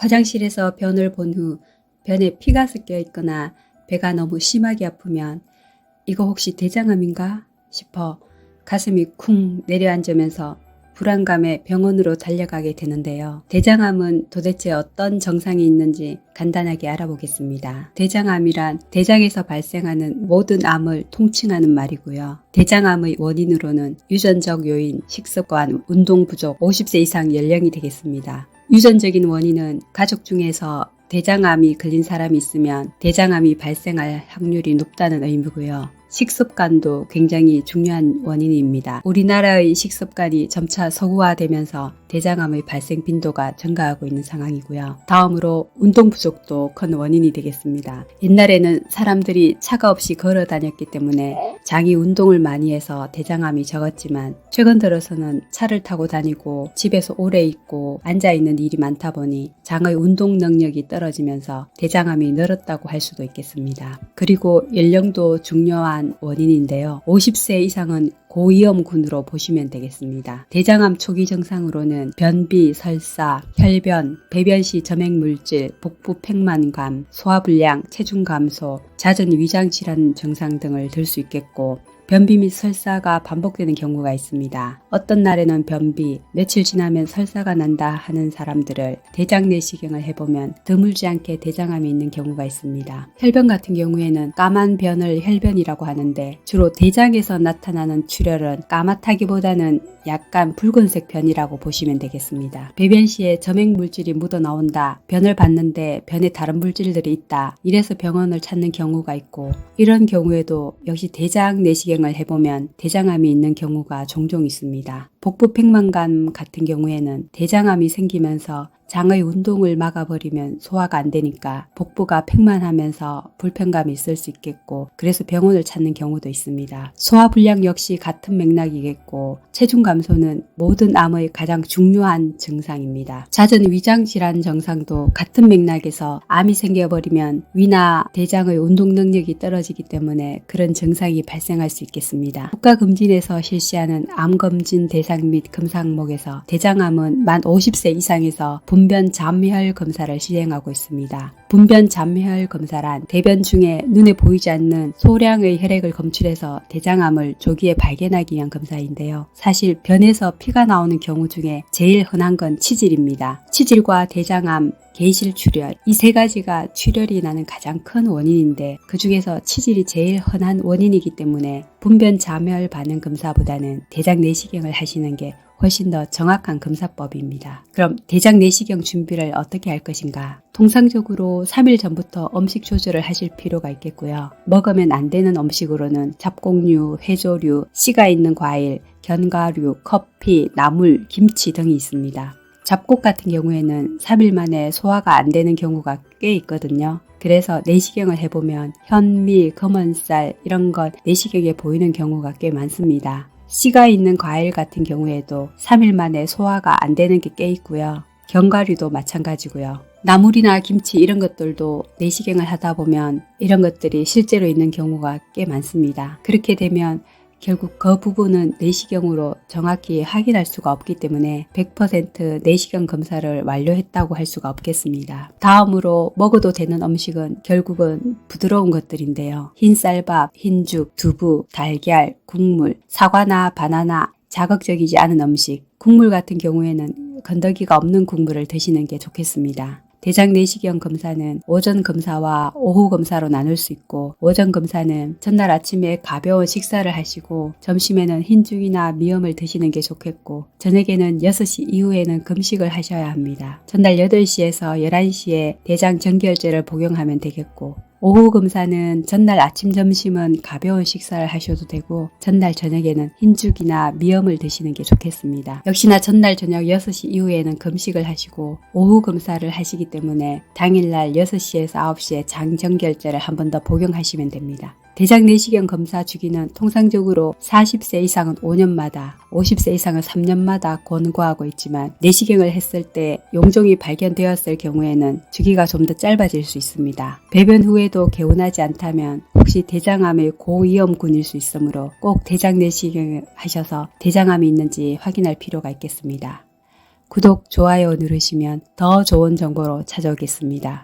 화장실에서 변을 본 후 변에 피가 섞여 있거나 배가 너무 심하게 아프면 이거 혹시 대장암인가 싶어 가슴이 쿵 내려앉으면서 불안감에 병원으로 달려가게 되는데요. 대장암은 도대체 어떤 정상이 있는지 간단하게 알아보겠습니다. 대장암이란 대장에서 발생하는 모든 암을 통칭하는 말이고요. 대장암의 원인으로는 유전적 요인, 식습관, 운동 부족, 50세 이상 연령이 되겠습니다. 유전적인 원인은 가족 중에서 대장암이 걸린 사람이 있으면 대장암이 발생할 확률이 높다는 의미고요. 식습관도 굉장히 중요한 원인입니다. 우리나라의 식습관이 점차 서구화되면서 대장암의 발생 빈도가 증가하고 있는 상황이고요. 다음으로 운동 부족도 큰 원인이 되겠습니다. 옛날에는 사람들이 차가 없이 걸어 다녔기 때문에 장이 운동을 많이 해서 대장암이 적었지만 최근 들어서는 차를 타고 다니고 집에서 오래 있고 앉아있는 일이 많다 보니 장의 운동 능력이 떨어지면서 대장암이 늘었다고 할 수도 있겠습니다. 그리고 연령도 중요한 원인인데요. 50세 이상은 고위험군으로 보시면 되겠습니다. 대장암 초기 증상으로는 변비, 설사, 혈변, 배변 시 점액물질, 복부 팽만감, 소화불량, 체중 감소, 잦은 위장질환 증상 등을 들 수 있겠고 변비 및 설사가 반복되는 경우가 있습니다. 어떤 날에는 변비, 며칠 지나면 설사가 난다 하는 사람들을 대장 내시경을 해보면 드물지 않게 대장암이 있는 경우가 있습니다. 혈변 같은 경우에는 까만 변을 혈변이라고 하는데 주로 대장에서 나타나는 출혈은 까맣다기보다는 약간 붉은색 변이라고 보시면 되겠습니다. 배변 시에 점액 물질이 묻어 나온다, 변을 봤는데 변에 다른 물질들이 있다, 이래서 병원을 찾는 경우가 있고 이런 경우에도 역시 대장 내시경을 해보면 대장암이 있는 경우가 종종 있습니다. 복부 팽만감 같은 경우에는 대장암이 생기면서 장의 운동을 막아버리면 소화가 안 되니까 복부가 팽만하면서 불편감이 있을 수 있겠고 그래서 병원을 찾는 경우도 있습니다. 소화불량 역시 같은 맥락이겠고 체중 감소는 모든 암의 가장 중요한 증상입니다. 잦은 위장질환 증상도 같은 맥락에서 암이 생겨버리면 위나 대장의 운동 능력이 떨어지기 때문에 그런 증상이 발생할 수 있겠습니다. 국가검진에서 실시하는 암검진 대상 및 검사 항목에서 대장암은 만 50세 이상에서 분변 잠혈 검사를 시행하고 있습니다. 분변 잠혈 검사란 대변 중에 눈에 보이지 않는 소량의 혈액을 검출해서 대장암을 조기에 발견하기 위한 검사인데요. 사실 변에서 피가 나오는 경우 중에 제일 흔한 건 치질입니다. 치질과 대장암, 개실 출혈, 이 세 가지가 출혈이 나는 가장 큰 원인인데 그 중에서 치질이 제일 흔한 원인이기 때문에 분변 잠혈 반응 검사보다는 대장 내시경을 하시는 게 훨씬 더 정확한 검사법입니다. 그럼 대장 내시경 준비를 어떻게 할 것인가? 통상적으로 3일 전부터 음식 조절을 하실 필요가 있겠고요. 먹으면 안 되는 음식으로는 잡곡류, 해조류, 씨가 있는 과일, 견과류, 커피, 나물, 김치 등이 있습니다. 잡곡 같은 경우에는 3일 만에 소화가 안 되는 경우가 꽤 있거든요. 그래서 내시경을 해보면 현미, 검은쌀 이런 것 내시경에 보이는 경우가 꽤 많습니다. 씨가 있는 과일 같은 경우에도 3일 만에 소화가 안 되는 게 꽤 있고요. 견과류도 마찬가지고요. 나물이나 김치 이런 것들도 내시경을 하다 보면 이런 것들이 실제로 있는 경우가 꽤 많습니다. 그렇게 되면 결국 그 부분은 내시경으로 정확히 확인할 수가 없기 때문에 100% 내시경 검사를 완료했다고 할 수가 없겠습니다. 다음으로 먹어도 되는 음식은 결국은 부드러운 것들인데요. 흰쌀밥, 흰죽, 두부, 달걀, 국물, 사과나 바나나, 자극적이지 않은 음식, 국물 같은 경우에는 건더기가 없는 국물을 드시는 게 좋겠습니다. 대장 내시경 검사는 오전 검사와 오후 검사로 나눌 수 있고 오전 검사는 전날 아침에 가벼운 식사를 하시고 점심에는 흰죽이나 미음을 드시는 게 좋겠고 저녁에는 6시 이후에는 금식을 하셔야 합니다. 전날 8시에서 11시에 대장 정결제를 복용하면 되겠고 오후 검사는 전날 아침 점심은 가벼운 식사를 하셔도 되고 전날 저녁에는 흰죽이나 미음을 드시는 게 좋겠습니다. 역시나 전날 저녁 6시 이후에는 금식을 하시고 오후 검사를 하시기 때문에 당일날 6시에서 9시에 장정결제를 한 번 더 복용하시면 됩니다. 대장 내시경 검사 주기는 통상적으로 40세 이상은 5년마다, 50세 이상은 3년마다 권고하고 있지만 내시경을 했을 때 용종이 발견되었을 경우에는 주기가 좀 더 짧아질 수 있습니다. 배변 후에도 개운하지 않다면 혹시 대장암의 고위험군일 수 있으므로 꼭 대장 내시경을 하셔서 대장암이 있는지 확인할 필요가 있겠습니다. 구독, 좋아요 누르시면 더 좋은 정보로 찾아오겠습니다.